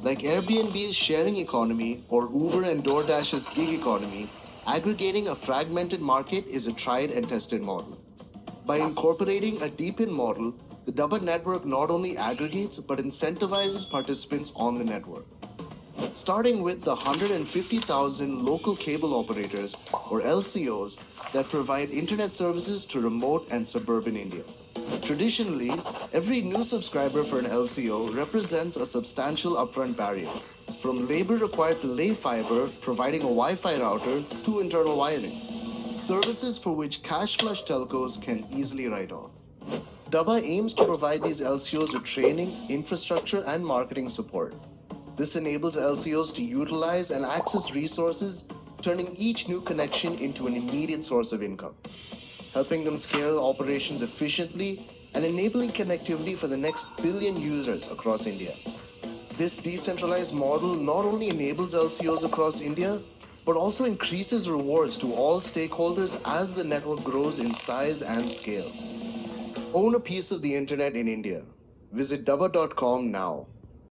Like Airbnb's sharing economy or Uber and DoorDash's gig economy, aggregating a fragmented market is a tried and tested model. By incorporating a DePIN model, the Dabba network not only aggregates but incentivizes participants on the network. Starting with the 150,000 local cable operators, or LCOs, that provide internet services to remote and suburban India. Traditionally, every new subscriber for an LCO represents a substantial upfront barrier, from labor required to lay fiber, providing a Wi-Fi router, to internal wiring. Services for which cash flush telcos can easily write off. Dabba aims to provide these LCOs with training, infrastructure, and marketing support. This enables LCOs to utilize and access resources, turning each new connection into an immediate source of income, helping them scale operations efficiently and enabling connectivity for the next billion users across India. This decentralized model not only enables LCOs across India, but also increases rewards to all stakeholders as the network grows in size and scale. Own a piece of the internet in India. Visit dabba.com now.